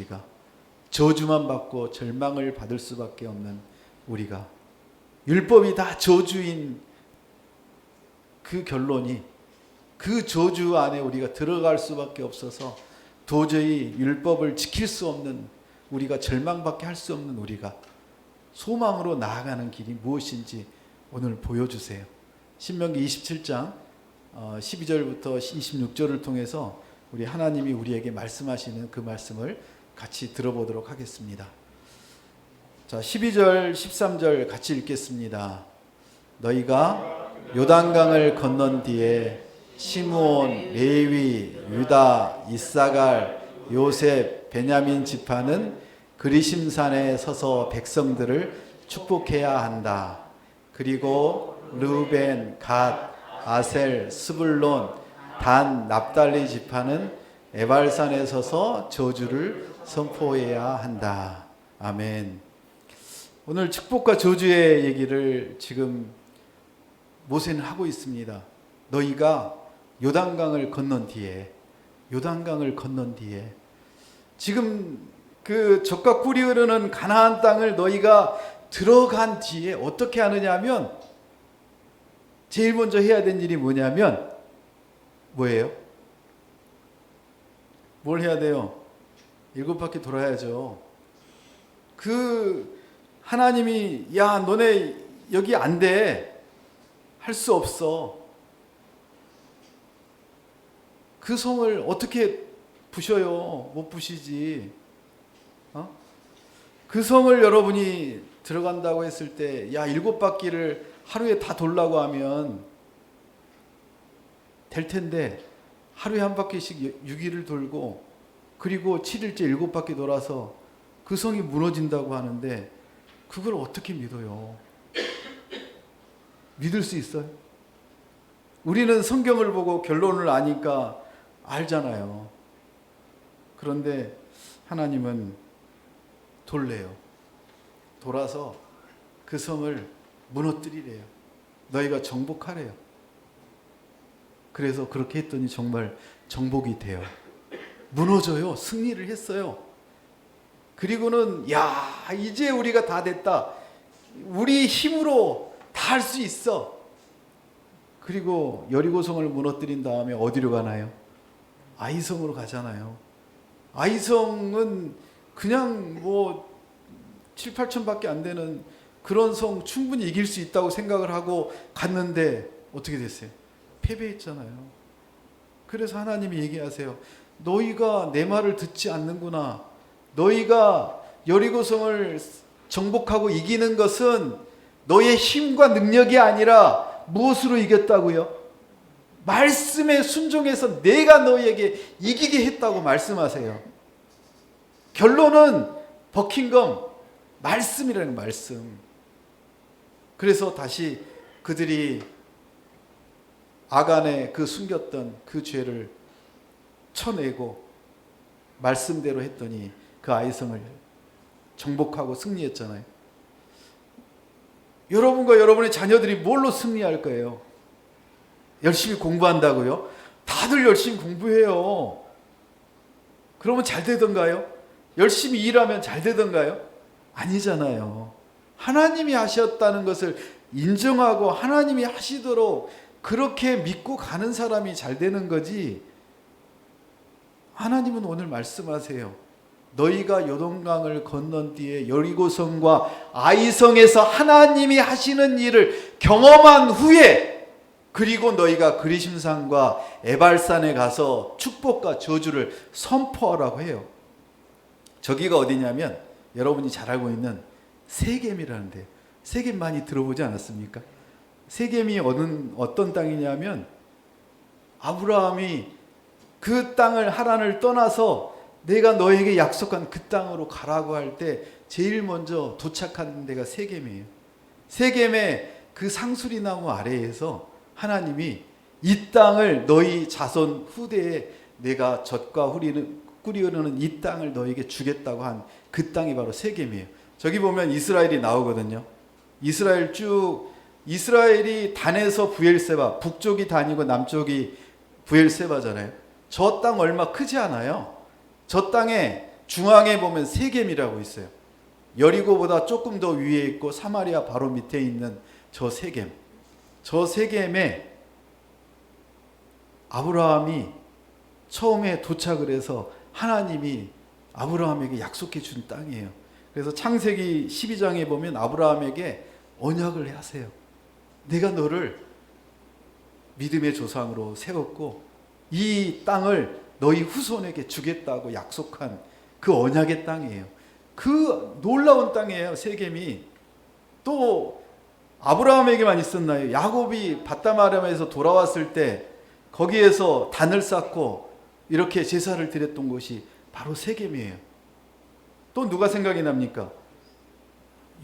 우리가, 저주만 받고 절망을 받을 수밖에 없는 우리가, 율법이 다 저주인 그 결론이, 그 저주 안에 우리가 들어갈 수밖에 없어서 도저히 율법을 지킬 수 없는 우리가, 절망밖에 할 수 없는 우리가 소망으로 나아가는 길이 무엇인지 오늘 보여주세요. 신명기 27장 12절부터 26절을 통해서 우리 하나님이 우리에게 말씀하시는 그 말씀을 같이 들어보도록 하겠습니다. 자, 12절 13절 같이 읽겠습니다. 너희가 요단강을 건넌 뒤에 시므온, 레위, 유다, 이사갈, 요셉, 베냐민 지파는 그리심산에 서서 백성들을 축복해야 한다. 그리고 르우벤, 갓, 아셀, 스불론, 단, 납달리 지파는 에발산에 서서 저주를 선포해야 한다. 아멘. 오늘 축복과 저주의 얘기를 지금 모세는 하고 있습니다. 너희가 요단강을 건넌 뒤에, 요단강을 건넌 뒤에, 지금 그 젖과 꿀이 흐르는 가나안 땅을 너희가 들어간 뒤에 어떻게 하느냐 하면, 제일 먼저 해야 되는 일이 뭐냐면, 뭐예요? 뭘 해야 돼요? 7바퀴 돌아야죠. 그 하나님이 야 너네 여기 안 돼, 할 수 없어, 그 성을 어떻게 부셔요? 못 부시지. 그 성을 여러분이 들어간다고 했을 때, 야 7바퀴를 하루에 다 돌라고 하면 될 텐데, 하루에 한 바퀴씩 6일을 돌고, 그리고 7일째 7바퀴 돌아서 그 성이 무너진다고 하는데, 그걸 어떻게 믿어요? 믿을 수 있어요? 우리는 성경을 보고 결론을 아니까 알잖아요. 그런데 하나님은 돌래요. 돌아서 그 성을 무너뜨리래요. 너희가 정복하래요. 그래서 그렇게 했더니 정말 정복이 돼요. 무너져요. 승리를 했어요. 그리고는 야 이제 우리가 다 됐다, 우리 힘으로 다 할 수 있어. 그리고 여리고성을 무너뜨린 다음에 어디로 가나요? 아이성으로 가잖아요. 아이성은 그냥 뭐 7, 8천밖에 안 되는 그런 성, 충분히 이길 수 있다고 생각을 하고 갔는데 어떻게 됐어요? 패배했잖아요. 그래서 하나님이 얘기하세요. 너희가 내 말을 듣지 않는구나. 너희가 여리고성을 정복하고 이기는 것은 너의 힘과 능력이 아니라 무엇으로 이겼다고요? 말씀에 순종해서 내가 너희에게 이기게 했다고 말씀하세요. 결론은 버킹엄, 말씀이라는 말씀. 그래서 다시 그들이 아간에 그 숨겼던 그 죄를 쳐내고 말씀대로 했더니 그 아이성을 정복하고 승리했잖아요. 여러분과 여러분의 자녀들이 뭘로 승리할 거예요? 열심히 공부한다고요? 다들 열심히 공부해요. 그러면 잘 되던가요? 열심히 일하면 잘 되던가요? 아니잖아요. 하나님이 하셨다는 것을 인정하고 하나님이 하시도록 그렇게 믿고 가는 사람이 잘 되는 거지. 하나님은 오늘 말씀하세요. 너희가 요단강을 건넌 뒤에 여리고성과 아이성에서 하나님이 하시는 일을 경험한 후에, 그리고 너희가 그리심산과 에발산에 가서 축복과 저주를 선포하라고 해요. 저기가 어디냐면 여러분이 잘 알고 있는 세겜이라는데요. 세겜 많이 들어보지 않았습니까? 세겜이 어떤 땅이냐면, 아브라함이 그 땅을 하란을 떠나서 내가 너에게 약속한 그 땅으로 가라고 할 때 제일 먼저 도착한 데가 세겜이에요. 세겜의 그 상수리나무 아래에서 하나님이 이 땅을 너희 자손 후대에 내가 젖과 꿀이 흐르는 이 땅을 너에게 주겠다고 한 그 땅이 바로 세겜이에요. 저기 보면 이스라엘이 나오거든요. 이스라엘이 단에서 부엘세바, 북쪽이 단이고 남쪽이 부엘세바잖아요. 저 땅 얼마 크지 않아요. 저 땅에 중앙에 보면 세겜이라고 있어요. 여리고보다 조금 더 위에 있고 사마리아 바로 밑에 있는 저 세겜. 저 세겜에 아브라함이 처음에 도착을 해서 하나님이 아브라함에게 약속해 준 땅이에요. 그래서 창세기 12장에 보면 아브라함에게 언약을 하세요. 내가 너를 믿음의 조상으로 세웠고 이 땅을 너희 후손에게 주겠다고 약속한 그 언약의 땅이에요. 그 놀라운 땅이에요. 세겜이. 또 아브라함에게만 있었나요? 야곱이 밧다마람에서 돌아왔을 때 거기에서 단을 쌓고 이렇게 제사를 드렸던 곳이 바로 세겜이에요. 또 누가 생각이 납니까?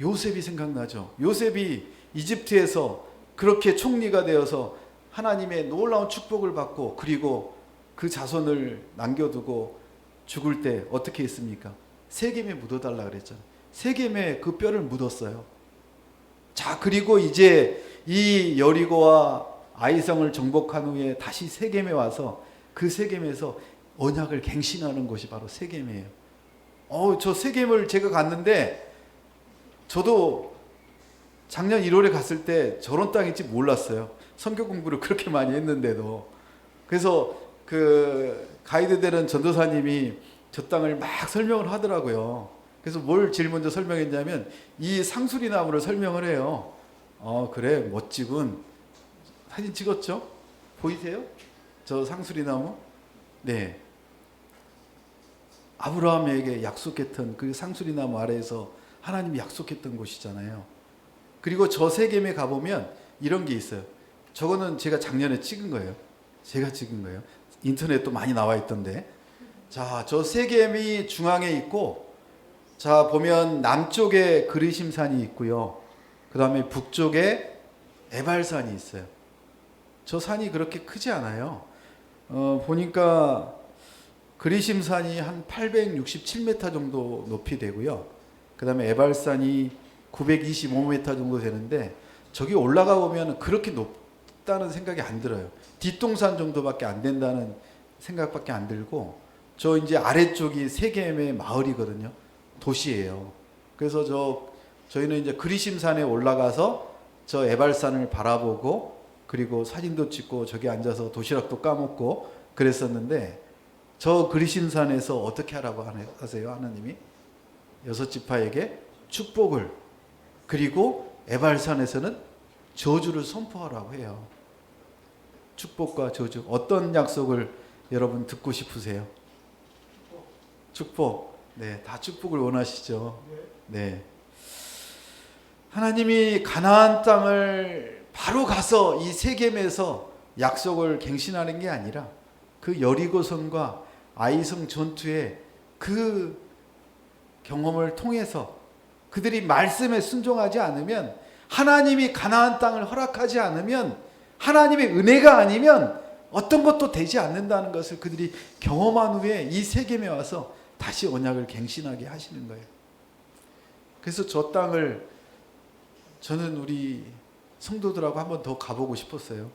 요셉이 생각나죠. 요셉이 이집트에서 그렇게 총리가 되어서 하나님의 놀라운 축복을 받고 그리고 그 자손을 남겨두고 죽을 때 어떻게 했습니까? 세겜에 묻어달라 그랬잖아요. 세겜에 그 뼈를 묻었어요. 자, 그리고 이제 이 여리고와 아이성을 정복한 후에 다시 세겜에 와서 그 세겜에서 언약을 갱신하는 곳이 바로 세겜이에요. 저 세겜을 제가 갔는데 저도 작년 1월에 갔을 때 저런 땅인지 몰랐어요. 선교 공부를 그렇게 많이 했는데도. 그래서 그 가이드 되는 전도사님이 저 땅을 막 설명을 하더라고요. 그래서 뭘 제일 먼저 설명했냐면 이 상수리 나무를 설명을 해요. 그래 멋지군. 사진 찍었죠? 보이세요? 저 상수리 나무? 네. 아브라함에게 약속했던 그 상수리 나무 아래에서 하나님이 약속했던 곳이잖아요. 그리고 저 세겜에 가보면 이런 게 있어요. 저거는 제가 작년에 찍은 거예요. 제가 찍은 거예요. 인터넷도 많이 나와 있던데. 자, 저 세겜이 중앙에 있고, 자, 보면 남쪽에 그리심산이 있고요. 그 다음에 북쪽에 에발산이 있어요. 저 산이 그렇게 크지 않아요. 보니까 그리심산이 한 867m 정도 높이 되고요. 그 다음에 에발산이 925m 정도 되는데 저기 올라가 보면 그렇게 높다는 생각이 안 들어요. 뒷동산 정도밖에 안 된다는 생각밖에 안 들고 저 이제 아래쪽이 세겜의 마을이거든요. 도시예요. 그래서 저희는 이제 그리심산에 올라가서 저 에발산을 바라보고 그리고 사진도 찍고 저기 앉아서 도시락도 까먹고 그랬었는데 저 그리심산에서 어떻게 하라고 하세요? 하나님이 6지파에게 축복을 그리고 에발산에서는 저주를 선포하라고 해요. 축복과 저주. 어떤 약속을 여러분 듣고 싶으세요? 축복. 네, 다 축복을 원하시죠. 네. 하나님이 가나안 땅을 바로 가서 이 세겜에서 약속을 갱신하는 게 아니라 그 여리고성과 아이성 전투의 그 경험을 통해서 그들이 말씀에 순종하지 않으면 하나님이 가나안 땅을 허락하지 않으면 하나님의 은혜가 아니면 어떤 것도 되지 않는다는 것을 그들이 경험한 후에 이 세겜에 와서 다시 언약을 갱신하게 하시는 거예요. 그래서 저 땅을 저는 우리 성도들하고 한번 더 가보고 싶었어요.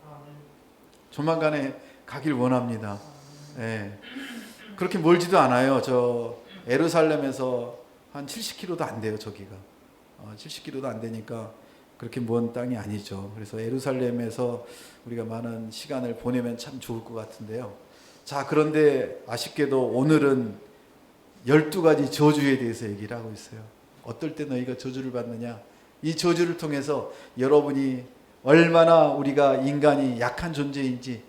조만간에 가길 원합니다. 네. 그렇게 멀지도 않아요. 저 예루살렘에서 한 70km도 안 돼요. 저기가 70km도 안 되니까 그렇게 먼 땅이 아니죠. 그래서 예루살렘에서 우리가 많은 시간을 보내면 참 좋을 것 같은데요. 자, 그런데 아쉽게도 오늘은 12가지 저주에 대해서 얘기를 하고 있어요. 어떨 때 너희가 저주를 받느냐? 이 저주를 통해서 여러분이 얼마나 우리가 인간이 약한 존재인지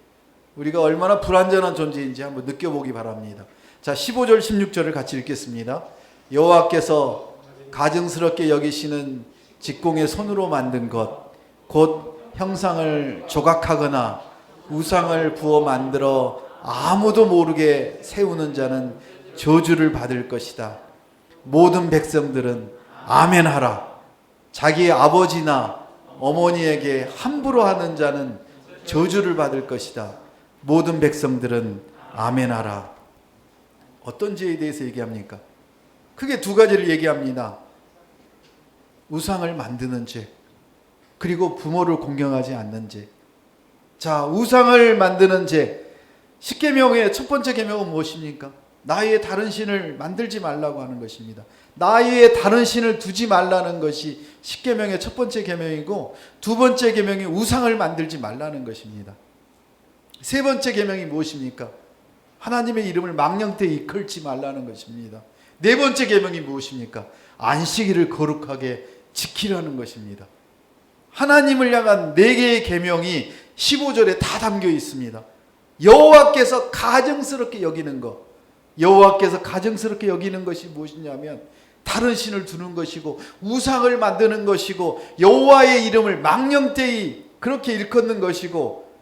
우리가 얼마나 불완전한 존재인지 한번 느껴보기 바랍니다. 자, 15절 16절을 같이 읽겠습니다. 여호와께서 가증스럽게 여기시는 직공의 손으로 만든 것 곧 형상을 조각하거나 우상을 부어 만들어 아무도 모르게 세우는 자는 저주를 받을 것이다. 모든 백성들은 아멘 하라. 자기 아버지나 어머니에게 함부로 하는 자는 저주를 받을 것이다. 모든 백성들은 아멘 하라. 어떤 죄에 대해서 얘기합니까? 크게 두 가지를 얘기합니다. 우상을 만드는 죄, 그리고 부모를 공경하지 않는 죄. 자, 우상을 만드는 죄. 10계명의 첫 번째 계명은 무엇입니까? 나의 다른 신을 만들지 말라고 하는 것입니다. 나의 다른 신을 두지 말라는 것이 10계명의 첫 번째 계명이고, 두 번째 계명이 우상을 만들지 말라는 것입니다. 세 번째 계명이 무엇입니까? 하나님의 이름을 망령되이 걸지 말라는 것입니다. 네 번째 계명이 무엇입니까? 안식일을 거룩하게 지키라는 것입니다. 하나님을 향한 네 개의 계명이 15절에 다 담겨 있습니다. 여호와께서 가증스럽게 여기는 것, 여호와께서 가증스럽게 여기는 것이 무엇이냐면 다른 신을 두는 것이고 우상을 만드는 것이고 여호와의 이름을 망령되이 그렇게 일컫는 것이고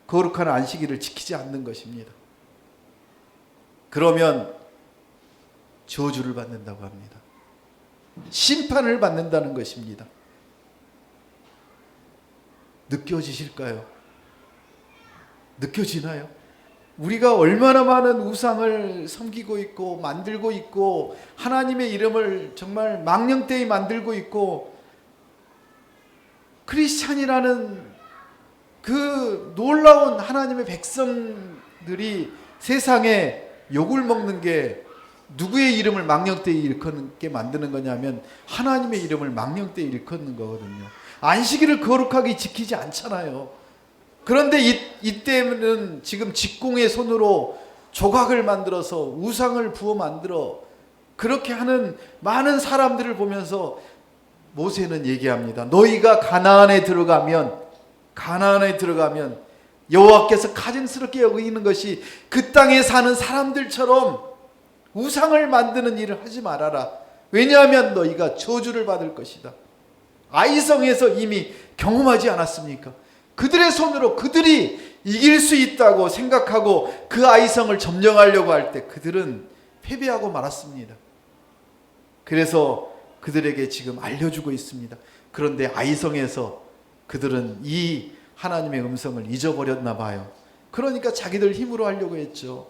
거룩한 안식일을 지키지 않는 것입니다. 그러면 저주를 받는다고 합니다. 심판을 받는다는 것입니다. 느껴지실까요? 느껴지나요? 우리가 얼마나 많은 우상을 섬기고 있고 만들고 있고 하나님의 이름을 정말 망령되이 만들고 있고 크리스찬이라는 그 놀라운 하나님의 백성들이 세상에 욕을 먹는 게 누구의 이름을 망령되이 일컫게 만드는 거냐면 하나님의 이름을 망령되이 일컫는 거거든요. 안식일을 거룩하게 지키지 않잖아요. 그런데 이때는 지금 직공의 손으로 조각을 만들어서 우상을 부어 만들어 그렇게 하는 많은 사람들을 보면서 모세는 얘기합니다. 너희가 가나안에 들어가면 여호와께서 가증스럽게 여기는 것이 그 땅에 사는 사람들처럼 우상을 만드는 일을 하지 말아라. 왜냐하면 너희가 저주를 받을 것이다. 아이성에서 이미 경험하지 않았습니까? 그들의 손으로 그들이 이길 수 있다고 생각하고 그 아이성을 점령하려고 할 때 그들은 패배하고 말았습니다. 그래서 그들에게 지금 알려주고 있습니다. 그런데 아이성에서 그들은 이 하나님의 음성을 잊어버렸나 봐요. 그러니까 자기들 힘으로 하려고 했죠.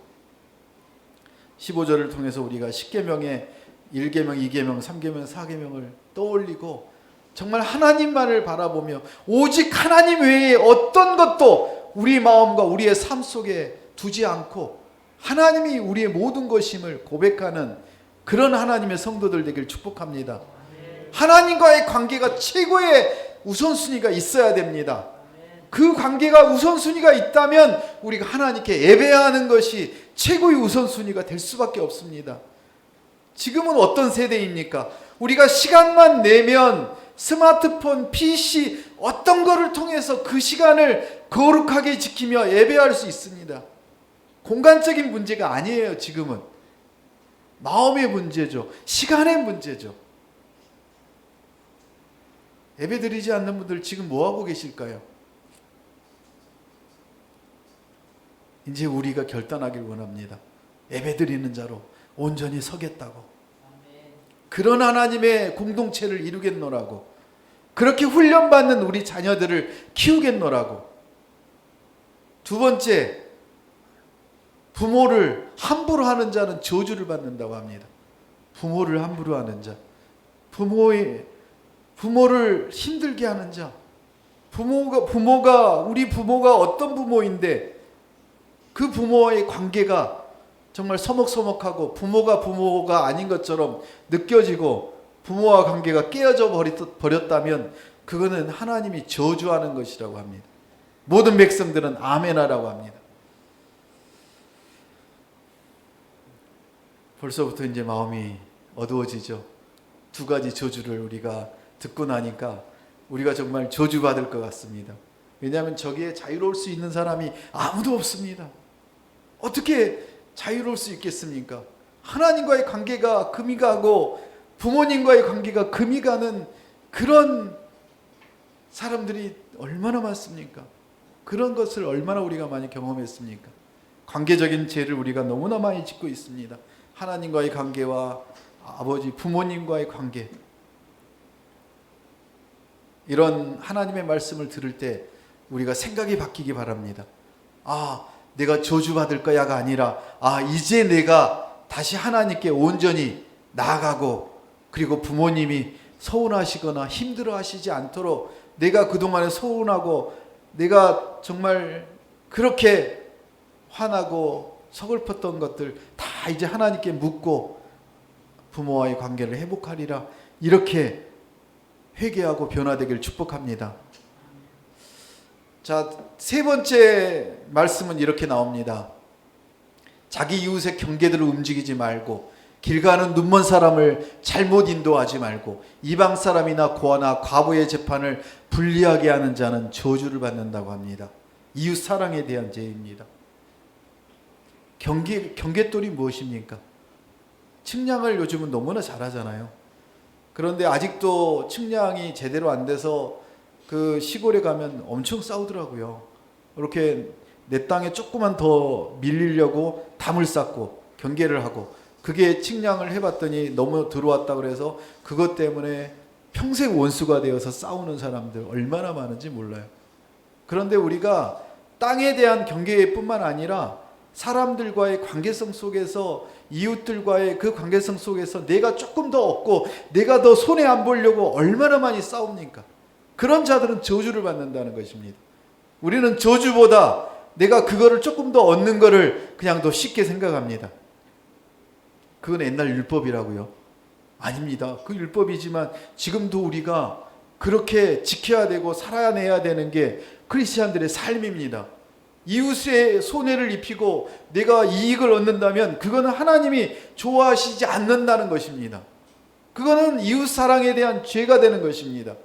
15절을 통해서 우리가 10계명의 1계명, 2계명, 3계명, 4계명을 떠올리고 정말 하나님만을 바라보며 오직 하나님 외에 어떤 것도 우리 마음과 우리의 삶 속에 두지 않고 하나님이 우리의 모든 것임을 고백하는 그런 하나님의 성도들 되길 축복합니다. 하나님과의 관계가 최고의 우선순위가 있어야 됩니다. 그 관계가 우선순위가 있다면 우리가 하나님께 예배하는 것이 최고의 우선순위가 될 수밖에 없습니다. 지금은 어떤 세대입니까? 우리가 시간만 내면 스마트폰, PC 어떤 거를 통해서 그 시간을 거룩하게 지키며 예배할 수 있습니다. 공간적인 문제가 아니에요. 지금은 마음의 문제죠. 시간의 문제죠. 예배 드리지 않는 분들 지금 뭐하고 계실까요? 이제 우리가 결단하길 원합니다. 예배 드리는 자로 온전히 서겠다고. 그런 하나님의 공동체를 이루겠노라고. 그렇게 훈련받는 우리 자녀들을 키우겠노라고. 두 번째, 부모를 함부로 하는 자는 저주를 받는다고 합니다. 부모를 함부로 하는 자, 부모를 힘들게 하는 자, 우리 부모가 어떤 부모인데 그 부모와의 관계가 정말 서먹서먹하고 부모가 아닌 것처럼 느껴지고 부모와 관계가 깨어져 버렸다면 그거는 하나님이 저주하는 것이라고 합니다. 모든 백성들은 아멘하라고 합니다. 벌써부터 이제 마음이 어두워지죠. 두 가지 저주를 우리가 듣고 나니까 우리가 정말 저주받을 것 같습니다. 왜냐하면 저기에 자유로울 수 있는 사람이 아무도 없습니다. 어떻게 자유로울 수 있겠습니까? 하나님과의 관계가 금이 가고 부모님과의 관계가 금이 가는 그런 사람들이 얼마나 많습니까? 그런 것을 얼마나 우리가 많이 경험했습니까? 관계적인 죄를 우리가 너무나 많이 짓고 있습니다. 하나님과의 관계와 아버지, 부모님과의 관계. 이런 하나님의 말씀을 들을 때 우리가 생각이 바뀌기 바랍니다. 내가 저주받을 거야가 아니라 이제 내가 다시 하나님께 온전히 나아가고 그리고 부모님이 서운하시거나 힘들어하시지 않도록 내가 그동안에 서운하고 내가 정말 그렇게 화나고 서글펐던 것들 다 다 이제 하나님께 묻고 부모와의 관계를 회복하리라. 이렇게 회개하고 변화되기를 축복합니다. 자, 세 번째 말씀은 이렇게 나옵니다. 자기 이웃의 경계들을 움직이지 말고 길 가는 눈먼 사람을 잘못 인도하지 말고 이방 사람이나 고아나 과부의 재판을 불리하게 하는 자는 저주를 받는다고 합니다. 이웃 사랑에 대한 죄입니다. 경계돌이 무엇입니까? 측량을 요즘은 너무나 잘하잖아요. 그런데 아직도 측량이 제대로 안 돼서 그 시골에 가면 엄청 싸우더라고요. 이렇게 내 땅에 조금만 더 밀리려고 담을 쌓고 경계를 하고, 그게 측량을 해봤더니 너무 들어왔다 그래서 그것 때문에 평생 원수가 되어서 싸우는 사람들 얼마나 많은지 몰라요. 그런데 우리가 땅에 대한 경계뿐만 아니라 사람들과의 관계성 속에서, 이웃들과의 그 관계성 속에서 내가 조금 더 얻고 내가 더 손해 안 보려고 얼마나 많이 싸웁니까? 그런 자들은 저주를 받는다는 것입니다. 우리는 저주보다 내가 그거를 조금 더 얻는 거를 그냥 더 쉽게 생각합니다. 그건 옛날 율법이라고요? 아닙니다. 그 율법이지만 지금도 우리가 그렇게 지켜야 되고 살아내야 되는 게 크리스찬들의 삶입니다. 이웃의 손해를 입히고 내가 이익을 얻는다면 그거는 하나님이 좋아하시지 않는다는 것입니다. 그거는 이웃 사랑에 대한 죄가 되는 것입니다.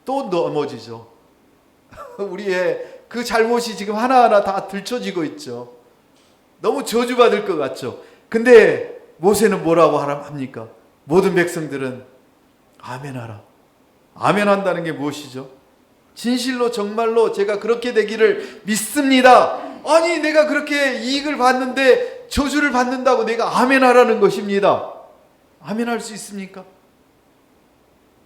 또 넘어지죠. 우리의 그 잘못이 지금 하나하나 다 들춰지고 있죠. 너무 저주받을 것 같죠. 근데 모세는 뭐라고 합니까? 모든 백성들은 아멘하라. 아멘한다는 게 무엇이죠? 진실로 정말로 제가 그렇게 되기를 믿습니다. 아니, 내가 그렇게 이익을 받는데 저주를 받는다고 내가 아멘하라는 것입니다. 아멘할 수 있습니까?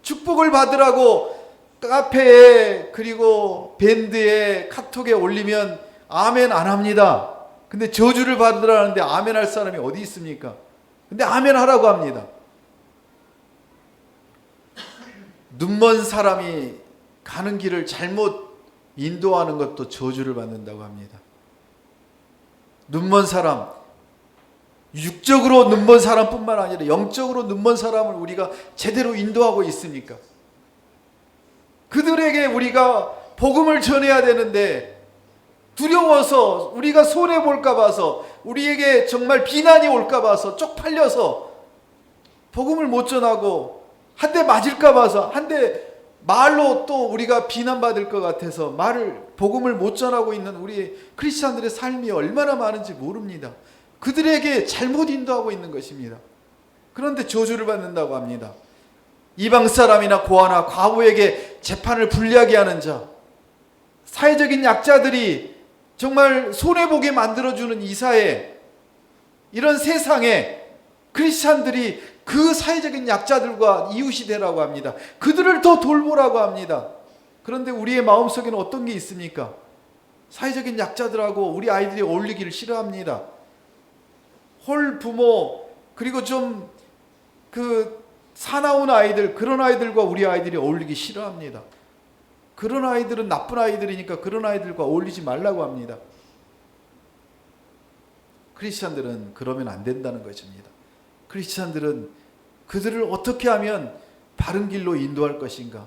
축복을 받으라고 카페에 그리고 밴드에 카톡에 올리면 아멘 안 합니다. 근데 저주를 받으라는데 아멘 할 사람이 어디 있습니까? 근데 아멘 하라고 합니다. 눈먼 사람이 가는 길을 잘못 인도하는 것도 저주를 받는다고 합니다. 눈먼 사람, 육적으로 눈먼 사람뿐만 아니라 영적으로 눈먼 사람을 우리가 제대로 인도하고 있습니까? 그들에게 우리가 복음을 전해야 되는데 두려워서, 우리가 손해볼까 봐서, 우리에게 정말 비난이 올까 봐서 쪽팔려서 복음을 못 전하고 한 대 맞을까 봐서, 한 대 말로 또 우리가 비난받을 것 같아서 복음을 못 전하고 있는 우리 크리스찬들의 삶이 얼마나 많은지 모릅니다. 그들에게 잘못 인도하고 있는 것입니다. 그런데 저주를 받는다고 합니다. 이방 사람이나 고아나 과부에게 재판을 불리하게 하는 자, 사회적인 약자들이 정말 손해보게 만들어주는 이 사회, 이런 세상에 크리스찬들이 그 사회적인 약자들과 이웃이 되라고 합니다. 그들을 더 돌보라고 합니다. 그런데 우리의 마음속에는 어떤 게 있습니까? 사회적인 약자들하고 우리 아이들이 어울리기를 싫어합니다. 홀 부모, 그리고 좀 사나운 아이들, 그런 아이들과 우리 아이들이 어울리기 싫어합니다. 그런 아이들은 나쁜 아이들이니까 그런 아이들과 어울리지 말라고 합니다. 크리스찬들은 그러면 안 된다는 것입니다. 크리스찬들은 그들을 어떻게 하면 바른 길로 인도할 것인가?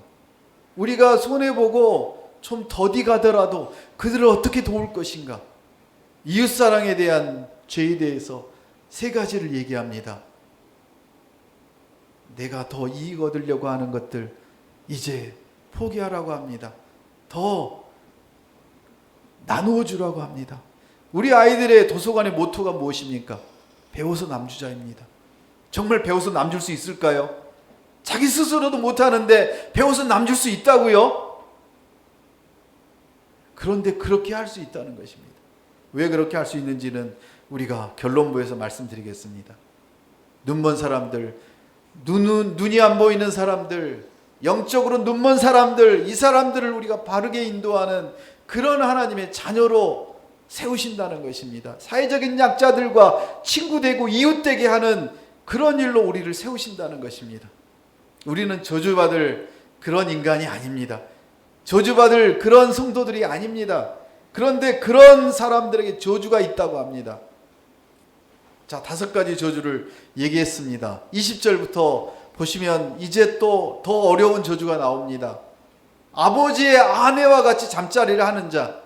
우리가 손해보고 좀 더디 가더라도 그들을 어떻게 도울 것인가? 이웃사랑에 대한 죄에 대해서 세 가지를 얘기합니다. 내가 더 이익 얻으려고 하는 것들 이제 포기하라고 합니다. 더 나누어 주라고 합니다. 우리 아이들의 도서관의 모토가 무엇입니까? 배워서 남주자입니다. 정말 배워서 남줄 수 있을까요? 자기 스스로도 못하는데 배워서 남줄 수 있다고요? 그런데 그렇게 할 수 있다는 것입니다. 왜 그렇게 할 수 있는지는 우리가 결론부에서 말씀드리겠습니다. 눈먼 사람들, 눈이 안 보이는 사람들, 영적으로 눈먼 사람들, 이 사람들을 우리가 바르게 인도하는 그런 하나님의 자녀로 세우신다는 것입니다. 사회적인 약자들과 친구 되고 이웃 되게 하는 그런 일로 우리를 세우신다는 것입니다. 우리는 저주받을 그런 인간이 아닙니다. 저주받을 그런 성도들이 아닙니다. 그런데 그런 사람들에게 저주가 있다고 합니다. 자, 5가지 저주를 얘기했습니다. 20절부터 보시면 이제 또 더 어려운 저주가 나옵니다. 아버지의 아내와 같이 잠자리를 하는 자,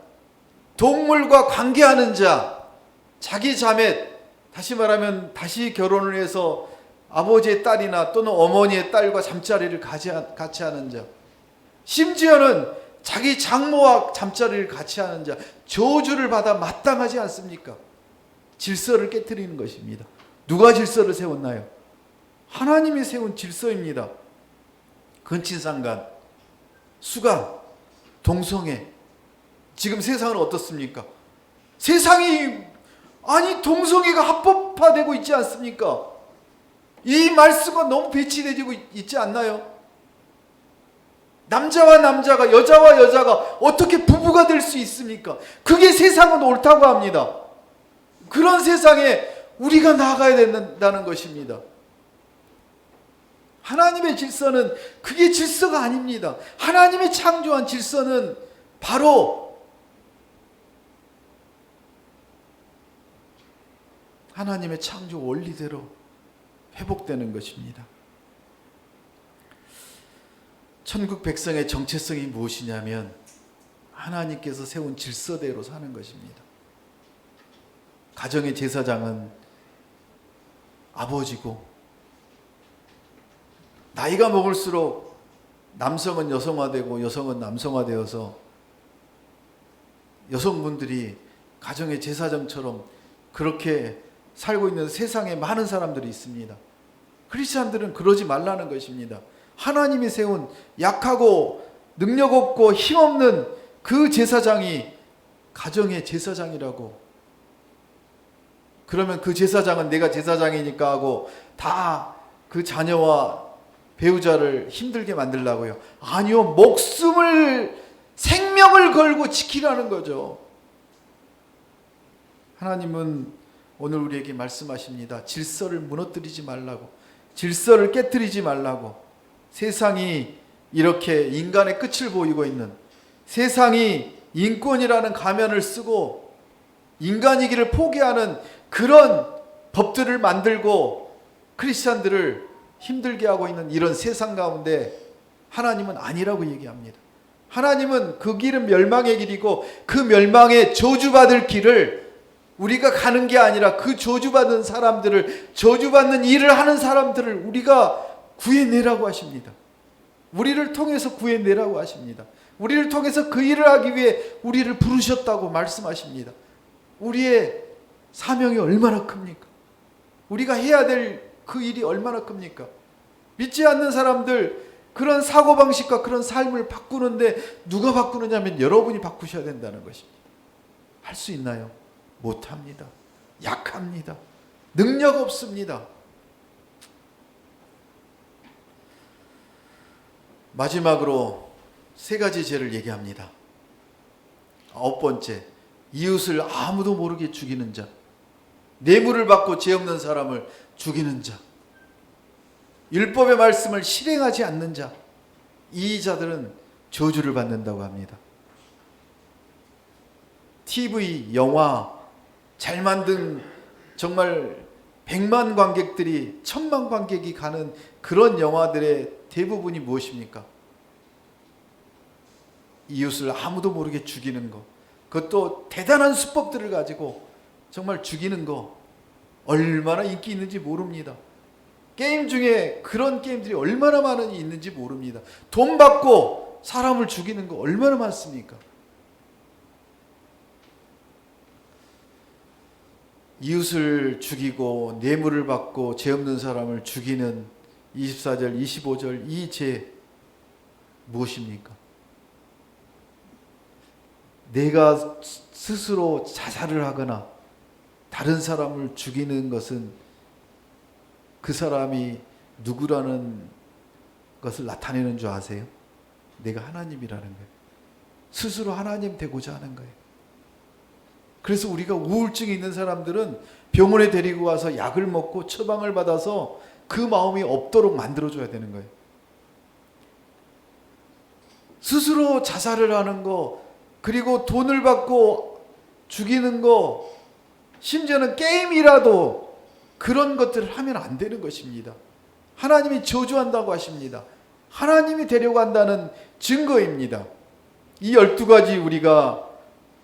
동물과 관계하는 자, 자기 자매, 다시 말하면 다시 결혼을 해서 아버지의 딸이나 또는 어머니의 딸과 잠자리를 같이 하는 자, 심지어는 자기 장모와 잠자리를 같이 하는 자, 저주를 받아 마땅하지 않습니까? 질서를 깨뜨리는 것입니다. 누가 질서를 세웠나요? 하나님이 세운 질서입니다. 근친상간, 수간, 동성애. 지금 세상은 어떻습니까? 세상이 동성애가 합법화되고 있지 않습니까? 이 말씀과 너무 배치되고 있지 않나요? 남자와 남자가, 여자와 여자가 어떻게 부부가 될 수 있습니까? 그게 세상은 옳다고 합니다. 그런 세상에 우리가 나아가야 된다는 것입니다. 하나님의 질서는 그게 질서가 아닙니다. 하나님의 창조한 질서는 바로 하나님의 창조 원리대로 회복되는 것입니다. 천국 백성의 정체성이 무엇이냐면 하나님께서 세운 질서대로 사는 것입니다. 가정의 제사장은 아버지고, 나이가 먹을수록 남성은 여성화되고 여성은 남성화되어서 여성분들이 가정의 제사장처럼 그렇게 살고 있는 세상에 많은 사람들이 있습니다. 크리스찬들은 그러지 말라는 것입니다. 하나님이 세운 약하고 능력 없고 힘없는 그 제사장이 가정의 제사장이라고. 그러면 그 제사장은 내가 제사장이니까 하고 다 그 자녀와 배우자를 힘들게 만들려고요? 아니요, 목숨을, 생명을 걸고 지키라는 거죠. 하나님은 오늘 우리에게 말씀하십니다. 질서를 무너뜨리지 말라고, 질서를 깨뜨리지 말라고. 세상이 이렇게 인간의 끝을 보이고 있는, 세상이 인권이라는 가면을 쓰고 인간이기를 포기하는 그런 법들을 만들고 크리스찬들을 힘들게 하고 있는 이런 세상 가운데 하나님은 아니라고 얘기합니다. 하나님은 그 길은 멸망의 길이고 그 멸망의 저주받을 길을 우리가 가는 게 아니라 그 저주받은 사람들을, 저주받는 일을 하는 사람들을 우리가 구해내라고 하십니다. 우리를 통해서 구해내라고 하십니다. 우리를 통해서 그 일을 하기 위해 우리를 부르셨다고 말씀하십니다. 우리의 사명이 얼마나 큽니까? 우리가 해야 될 그 일이 얼마나 큽니까? 믿지 않는 사람들 그런 사고방식과 그런 삶을 바꾸는데 누가 바꾸느냐면 여러분이 바꾸셔야 된다는 것입니다. 할 수 있나요? 못합니다. 약합니다. 능력 없습니다. 마지막으로 3가지 죄를 얘기합니다. 9번째, 이웃을 아무도 모르게 죽이는 자, 뇌물을 받고 죄 없는 사람을 죽이는 자, 율법의 말씀을 실행하지 않는 자, 이 자들은 저주를 받는다고 합니다. TV, 영화, 잘 만든 정말 100만 관객들이 1000만 관객이 가는 그런 영화들의 대부분이 무엇입니까? 이웃을 아무도 모르게 죽이는 것, 그것도 대단한 수법들을 가지고 정말 죽이는 거 얼마나 인기 있는지 모릅니다. 게임 중에 그런 게임들이 얼마나 많이 있는지 모릅니다. 돈 받고 사람을 죽이는 거 얼마나 많습니까? 이웃을 죽이고 뇌물을 받고 죄 없는 사람을 죽이는 24절, 25절 이 죄 무엇입니까? 내가 스스로 자살을 하거나 다른 사람을 죽이는 것은 그 사람이 누구라는 것을 나타내는 줄 아세요? 내가 하나님이라는 거예요. 스스로 하나님 되고자 하는 거예요. 그래서 우리가 우울증이 있는 사람들은 병원에 데리고 와서 약을 먹고 처방을 받아서 그 마음이 없도록 만들어줘야 되는 거예요. 스스로 자살을 하는 거 그리고 돈을 받고 죽이는 거, 심지어는 게임이라도 그런 것들을 하면 안 되는 것입니다. 하나님이 저주한다고 하십니다. 하나님이 데려간다는 증거입니다. 이 12가지 우리가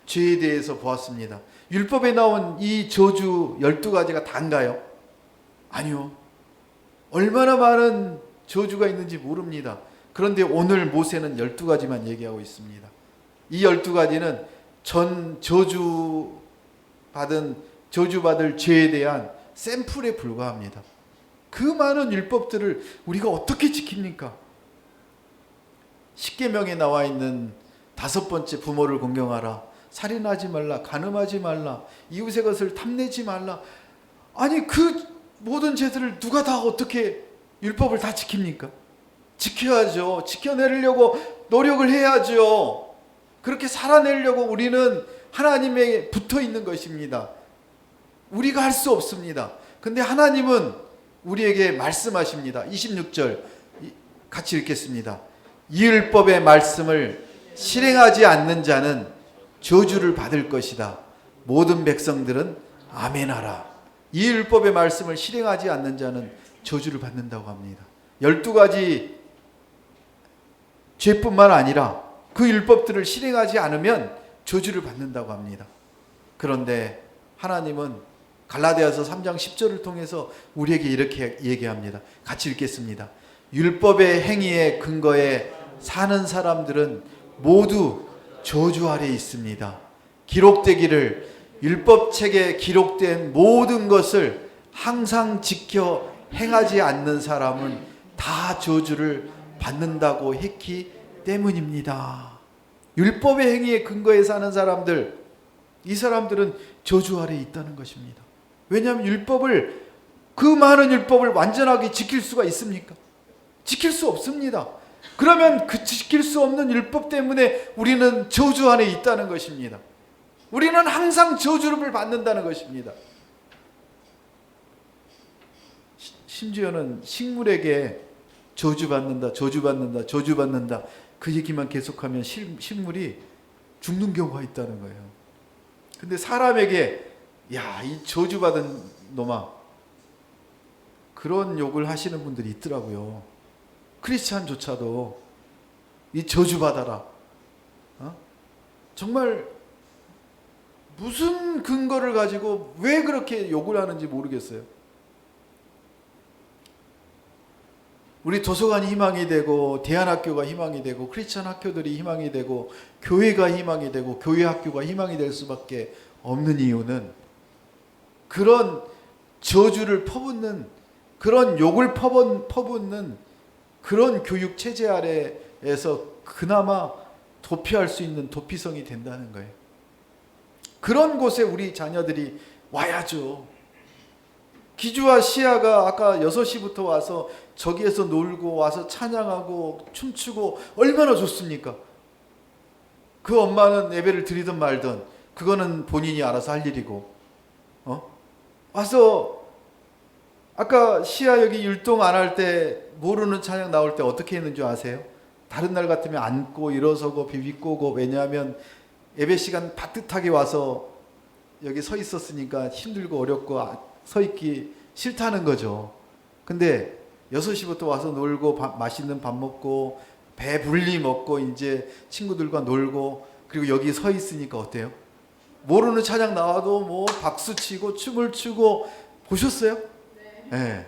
죄에 대해서 보았습니다. 율법에 나온 이 저주 12가지가 다인가요? 아니요. 얼마나 많은 저주가 있는지 모릅니다. 그런데 오늘 모세는 12가지만 얘기하고 있습니다. 이 12가지는 전 저주받을 죄에 대한 샘플에 불과합니다. 그 많은 율법들을 우리가 어떻게 지킵니까? 십계명에 나와 있는 5번째 부모를 공경하라, 살인하지 말라, 간음하지 말라, 이웃의 것을 탐내지 말라. 아니 그 모든 죄들을 누가 다 어떻게 율법을 다 지킵니까? 지켜야죠. 지켜내려고 노력을 해야죠. 그렇게 살아내려고 우리는 하나님에게 붙어 있는 것입니다. 우리가 할 수 없습니다. 근데 하나님은 우리에게 말씀하십니다. 26절 같이 읽겠습니다. 이 율법의 말씀을 실행하지 않는 자는 저주를 받을 것이다. 모든 백성들은 아멘하라. 이 율법의 말씀을 실행하지 않는 자는 저주를 받는다고 합니다. 12가지 죄뿐만 아니라 그 율법들을 실행하지 않으면 저주를 받는다고 합니다. 그런데 하나님은 갈라디아서 3장 10절을 통해서 우리에게 이렇게 얘기합니다. 같이 읽겠습니다. 율법의 행위의 근거에 사는 사람들은 모두 저주 아래 있습니다. 기록되기를 율법책에 기록된 모든 것을 항상 지켜 행하지 않는 사람은 다 저주를 받는다고 했기 때문입니다. 율법의 행위에 근거해 사는 사람들, 이 사람들은 저주 아래에 있다는 것입니다. 왜냐하면 그 많은 율법을 완전하게 지킬 수가 있습니까? 지킬 수 없습니다. 그러면 그 지킬 수 없는 율법 때문에 우리는 저주 안에 있다는 것입니다. 우리는 항상 저주를 받는다는 것입니다. 심지어는 식물에게 저주받는다, 저주받는다, 저주받는다 그 얘기만 계속하면 식물이 죽는 경우가 있다는 거예요. 근데 사람에게 야, 이 저주받은 놈아, 그런 욕을 하시는 분들이 있더라고요. 크리스찬조차도 이 저주받아라. 정말 무슨 근거를 가지고 왜 그렇게 욕을 하는지 모르겠어요. 우리 도서관이 희망이 되고 대안학교가 희망이 되고 크리스찬 학교들이 희망이 되고 교회가 희망이 되고 교회 학교가 희망이 될 수밖에 없는 이유는 그런 저주를 퍼붓는, 그런 욕을 퍼붓는 그런 교육 체제 아래에서 그나마 도피할 수 있는 도피성이 된다는 거예요. 그런 곳에 우리 자녀들이 와야죠. 기주와 시아가 아까 6시부터 와서 저기에서 놀고 와서 찬양하고 춤추고 얼마나 좋습니까? 그 엄마는 예배를 드리든 말든 그거는 본인이 알아서 할 일이고, 와서 아까 시아 여기 율동 안 할 때 모르는 찬양 나올 때 어떻게 했는 줄 아세요? 다른 날 같으면 앉고 일어서고 비비꼬고, 왜냐하면 예배 시간 바뜻하게 와서 여기 서 있었으니까 힘들고 어렵고 서 있기 싫다는 거죠. 근데 6시부터 와서 놀고 맛있는 밥 먹고 배불리 먹고 이제 친구들과 놀고 그리고 여기 서 있으니까 어때요? 모르는 찬양 나와도 뭐 박수 치고 춤을 추고 보셨어요? 네.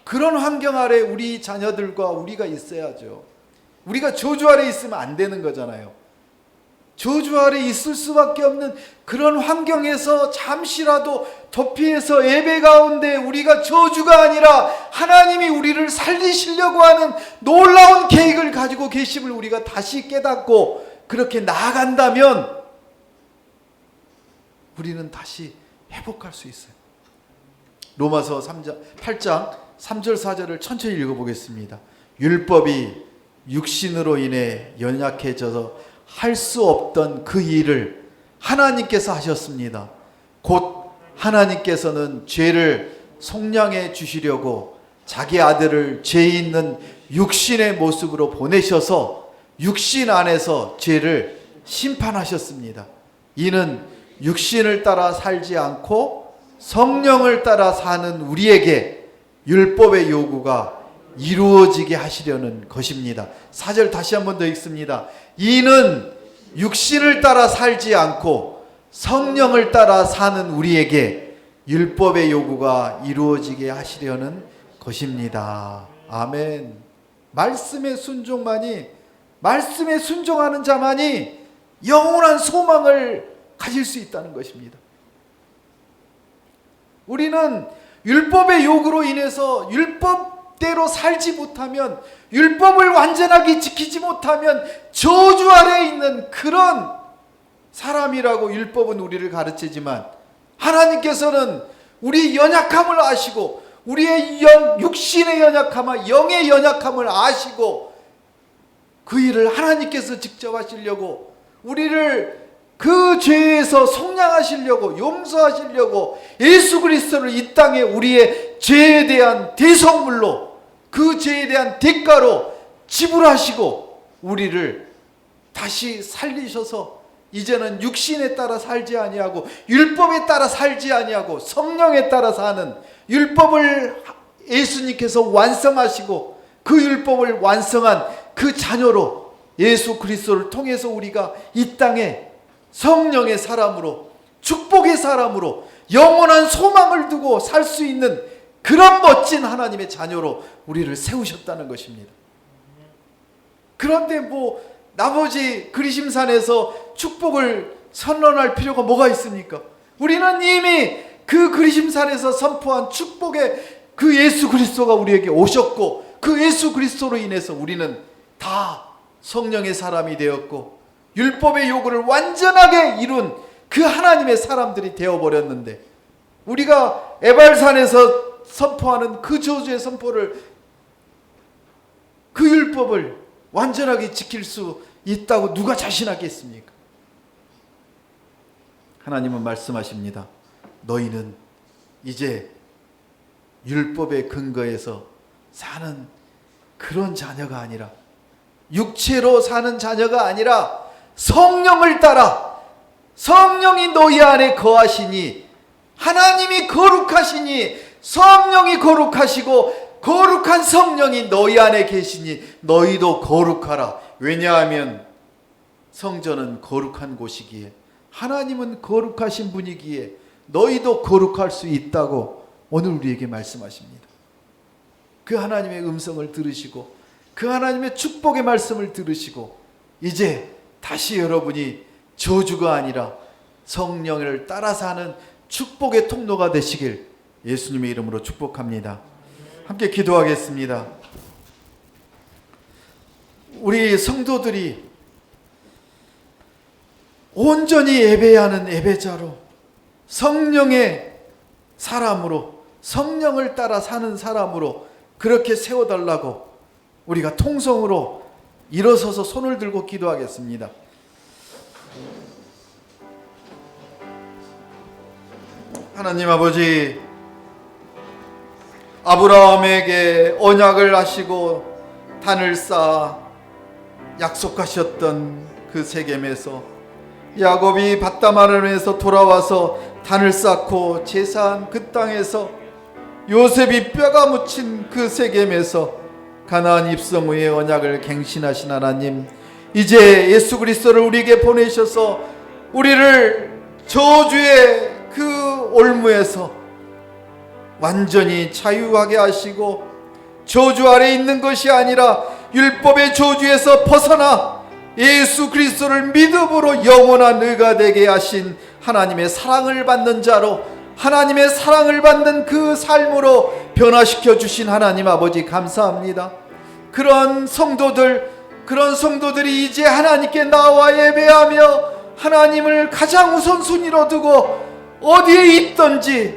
그런 환경 아래 우리 자녀들과 우리가 있어야죠. 우리가 저주 아래 있으면 안 되는 거잖아요. 저주 아래 있을 수밖에 없는 그런 환경에서 잠시라도 도피해서 예배 가운데 우리가 저주가 아니라 하나님이 우리를 살리시려고 하는 놀라운 계획을 가지고 계심을 우리가 다시 깨닫고 그렇게 나아간다면 우리는 다시 회복할 수 있어요. 로마서 8장 3절 4절을 천천히 읽어보겠습니다. 율법이 육신으로 인해 연약해져서 할 수 없던 그 일을 하나님께서 하셨습니다. 곧 하나님께서는 죄를 속량해 주시려고 자기 아들을 죄 있는 육신의 모습으로 보내셔서 육신 안에서 죄를 심판하셨습니다. 이는 육신을 따라 살지 않고 성령을 따라 사는 우리에게 율법의 요구가 이루어지게 하시려는 것입니다. 4절 다시 한 번 더 읽습니다. 이는 육신을 따라 살지 않고 성령을 따라 사는 우리에게 율법의 요구가 이루어지게 하시려는 것입니다. 아멘. 말씀의 순종하는 자만이 영원한 소망을 가질 수 있다는 것입니다. 우리는 율법의 요구로 인해서 율법대로 살지 못하면, 율법을 완전하게 지키지 못하면 저주 아래에 있는 그런 사람이라고 율법은 우리를 가르치지만, 하나님께서는 우리의 연약함을 아시고 우리의 육신의 연약함과 영의 연약함을 아시고 그 일을 하나님께서 직접 하시려고, 우리를 그 죄에서 속량하시려고, 용서하시려고 예수 그리스도를 이 땅에 우리의 죄에 대한 대성물로, 그 죄에 대한 대가로 지불하시고 우리를 다시 살리셔서 이제는 육신에 따라 살지 아니하고 율법에 따라 살지 아니하고 성령에 따라 사는, 율법을 예수님께서 완성하시고 그 율법을 완성한 그 자녀로 예수 그리스도를 통해서 우리가 이 땅에 성령의 사람으로, 축복의 사람으로, 영원한 소망을 두고 살 수 있는 그런 멋진 하나님의 자녀로 우리를 세우셨다는 것입니다. 그런데 나머지 그리심산에서 축복을 선언할 필요가 뭐가 있습니까? 우리는 이미 그 그리심산에서 선포한 축복의 그 예수 그리스도가 우리에게 오셨고, 그 예수 그리스도로 인해서 우리는 다 성령의 사람이 되었고 율법의 요구를 완전하게 이룬 그 하나님의 사람들이 되어버렸는데, 우리가 에발산에서 선포하는 그 저주의 선포를, 그 율법을 완전하게 지킬 수 있다고 누가 자신하겠습니까? 하나님은 말씀하십니다. 너희는 이제 율법의 근거에서 사는 그런 자녀가 아니라, 육체로 사는 자녀가 아니라 성령을 따라, 성령이 너희 안에 거하시니, 하나님이 거룩하시니, 성령이 거룩하시고 거룩한 성령이 너희 안에 계시니 너희도 거룩하라. 왜냐하면 성전은 거룩한 곳이기에, 하나님은 거룩하신 분이기에 너희도 거룩할 수 있다고 오늘 우리에게 말씀하십니다. 그 하나님의 음성을 들으시고 그 하나님의 축복의 말씀을 들으시고 이제 다시 여러분이 저주가 아니라 성령을 따라 사는 축복의 통로가 되시길 예수님의 이름으로 축복합니다. 함께 기도하겠습니다. 우리 성도들이 온전히 예배하는 예배자로, 성령의 사람으로, 성령을 따라 사는 사람으로 그렇게 세워달라고 우리가 통성으로 일어서서 손을 들고 기도하겠습니다. 하나님 아버지, 아브라함에게 언약을 하시고 단을 쌓아 약속하셨던 그 세겜에서 야곱이 밧다마름에서 돌아와서 단을 쌓고 제사한 그 땅에서 요셉이 뼈가 묻힌 그 세겜에서 가나안 입성 후에 언약을 갱신하신 하나님, 이제 예수 그리스도를 우리에게 보내셔서 우리를 저주의 그 올무에서 완전히 자유하게 하시고 저주 아래 있는 것이 아니라 율법의 저주에서 벗어나 예수 그리스도를 믿음으로 영원한 의가 되게 하신 하나님의 사랑을 받는 자로, 하나님의 사랑을 받는 그 삶으로 변화시켜 주신 하나님 아버지 감사합니다. 그런 성도들이 이제 하나님께 나와 예배하며 하나님을 가장 우선순위로 두고 어디에 있든지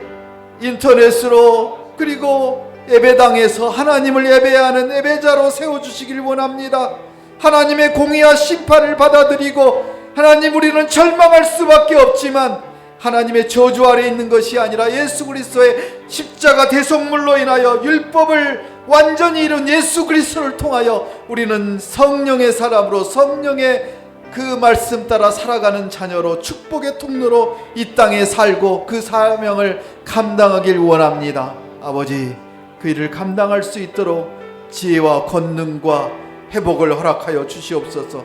인터넷으로 그리고 예배당에서 하나님을 예배하는 예배자로 세워주시길 원합니다. 하나님의 공의와 심판을 받아들이고, 하나님 우리는 절망할 수밖에 없지만 하나님의 저주 아래 있는 것이 아니라 예수 그리스도의 십자가 대속물로 인하여 율법을 완전히 이룬 예수 그리스도를 통하여 우리는 성령의 사람으로, 성령의 그 말씀 따라 살아가는 자녀로 축복의 통로로 이 땅에 살고 그 사명을 감당하길 원합니다. 아버지, 그 일을 감당할 수 있도록 지혜와 권능과 회복을 허락하여 주시옵소서.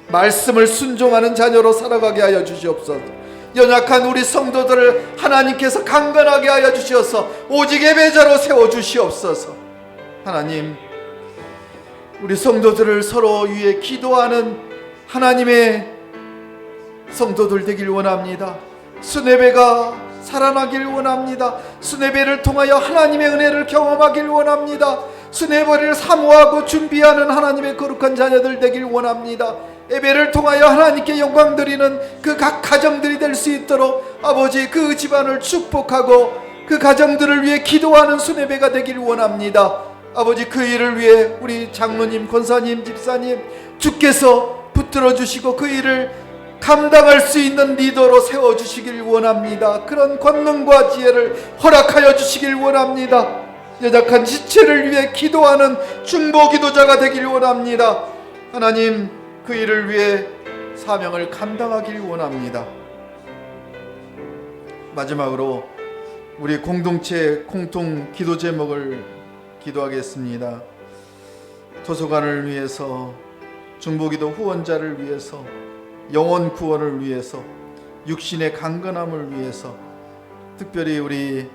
말씀을 순종하는 자녀로 살아가게 하여 주시옵소서. 연약한 우리 성도들을 하나님께서 강건하게 하여 주시어서 오직 예배자로 세워 주시옵소서. 하나님, 우리 성도들을 서로 위해 기도하는 하나님의 성도들 되길 원합니다. 수뇌배가 살아나길 원합니다. 수뇌배를 통하여 하나님의 은혜를 경험하길 원합니다. 수뇌배를 사모하고 준비하는 하나님의 거룩한 자녀들 되길 원합니다. 예배를 통하여 하나님께 영광 드리는 그 각 가정들이 될 수 있도록 아버지, 그 집안을 축복하고 그 가정들을 위해 기도하는 수뇌배가 되길 원합니다. 아버지, 그 일을 위해 우리 장로님, 권사님, 집사님 주께서 붙들어 주시고 그 일을 감당할 수 있는 리더로 세워주시길 원합니다. 그런 권능과 지혜를 허락하여 주시길 원합니다. 연약한 지체를 위해 기도하는 중보기도자가 되길 원합니다. 하나님, 그 일을 위해 사명을 감당하길 원합니다. 마지막으로 우리 공동체 공통 기도 제목을 기도하겠습니다. 도서관을 위해서, 중보기도 후원자를 위해서, 영혼 구원을 위해서, 육신의 강건함을 위해서, 특별히 우리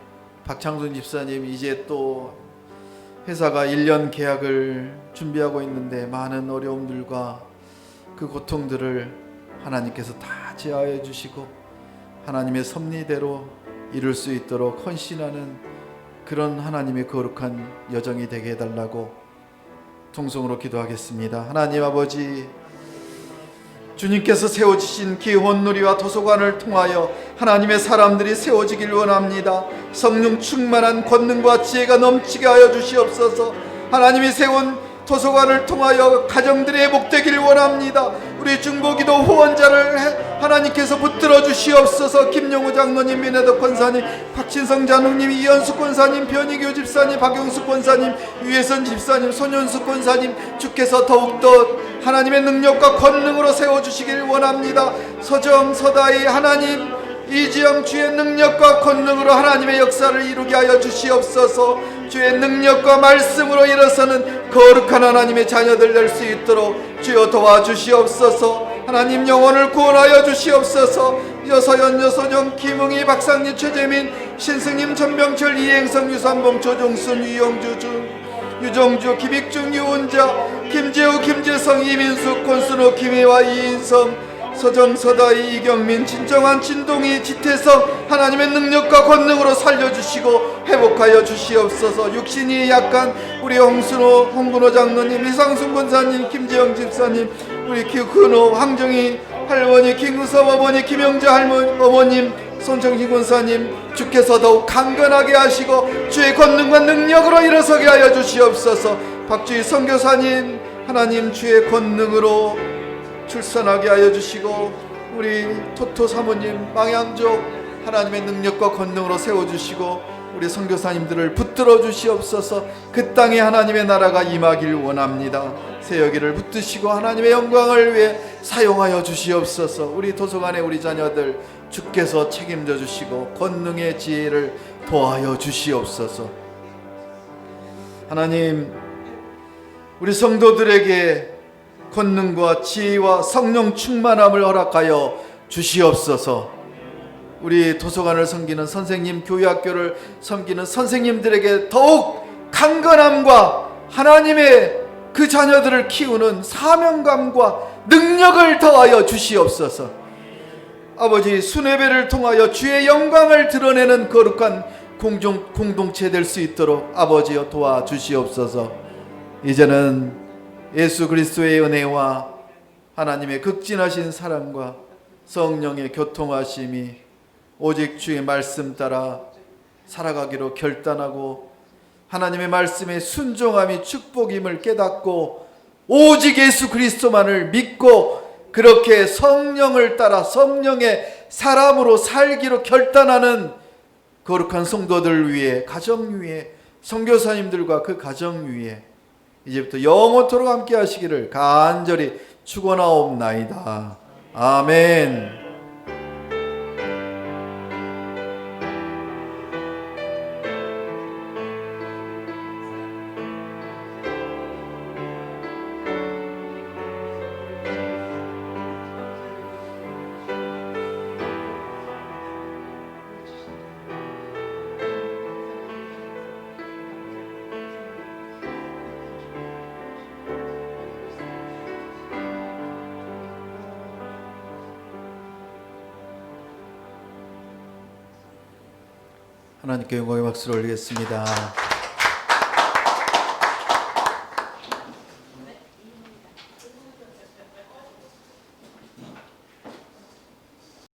박창순 집사님 이제 또 회사가 1년 계약을 준비하고 있는데 많은 어려움들과 그 고통들을 하나님께서 다 제하해 주시고 하나님의 섭리대로 이룰 수 있도록 헌신하는 그런 하나님의 거룩한 여정이 되게 해달라고 통성으로 기도하겠습니다. 하나님 아버지, 주님께서 세워주신 기혼누리와 도서관을 통하여 하나님의 사람들이 세워지길 원합니다. 성령 충만한 권능과 지혜가 넘치게 하여 주시옵소서. 하나님이 세운 도서관을 통하여 가정들이 회복되길 원합니다. 우리 중보기도 후원자를 하나님께서 붙들어 주시옵소서. 김용호 장로님, 민혜덕 권사님, 박진성 장로님, 이현수 권사님, 변희교 집사님, 박용수 권사님, 유혜선 집사님, 손현수 권사님, 주께서 더욱더 하나님의 능력과 권능으로 세워주시길 원합니다. 서정, 서다희 하나님, 이지영 주의 능력과 권능으로 하나님의 역사를 이루게 하여 주시옵소서. 주의 능력과 말씀으로 일어서는 거룩한 하나님의 자녀들 될 수 있도록 주여 도와주시옵소서. 하나님, 영혼을 구원하여 주시옵소서. 여서연, 여소정, 김웅희, 박상리, 최재민, 신승님, 전병철, 이행성, 유산봉, 조종순, 유영주, 유정주, 김익중, 유은자, 김재우, 김재성, 이민숙, 권순호, 김혜와, 이인성, 서정, 서다희, 이경민, 진정한, 진동희, 지태성 하나님의 능력과 권능으로 살려주시고 회복하여 주시옵소서. 육신이 약한 우리 홍근호 장로님, 이상순 권사님, 김재영 집사님, 우리 기근호, 황정희 할머니, 김구섭 어머니, 김영자 할머니, 어머님, 손정희 권사님, 주께서 더욱 강건하게 하시고 주의 권능과 능력으로 일어서게 하여 주시옵소서. 박주희 선교사님, 하나님 주의 권능으로 출산하게 하여 주시고 우리 토토 사모님, 망양족 하나님의 능력과 권능으로 세워주시고 우리 선교사님들을 붙들어 주시옵소서. 그 땅에 하나님의 나라가 임하길 원합니다. 새여기를 붙드시고 하나님의 영광을 위해 사용하여 주시옵소서. 우리 도서관의 우리 자녀들 주께서 책임져 주시고 권능의 지혜를 도하여 주시옵소서. 하나님, 우리 성도들에게 권능과 지혜와 성령 충만함을 허락하여 주시옵소서. 우리 도서관을 섬기는 선생님, 교회학교를 섬기는 선생님들에게 더욱 강건함과 하나님의 그 자녀들을 키우는 사명감과 능력을 더하여 주시옵소서. 아버지, 수뇌배를 통하여 주의 영광을 드러내는 거룩한 공동체 될 수 있도록 아버지여 도와주시옵소서. 이제는 예수 그리스도의 은혜와 하나님의 극진하신 사랑과 성령의 교통하심이 오직 주의 말씀 따라 살아가기로 결단하고 하나님의 말씀에 순종함이 축복임을 깨닫고 오직 예수 그리스도만을 믿고 그렇게 성령을 따라 성령의 사람으로 살기로 결단하는 거룩한 성도들 위해, 가정 위에, 선교사님들과 그 가정 위에 이제부터 영원토록 함께 하시기를 간절히 축원하옵나이다. 아멘. 하나님께 영광의 박수를 올리겠습니다.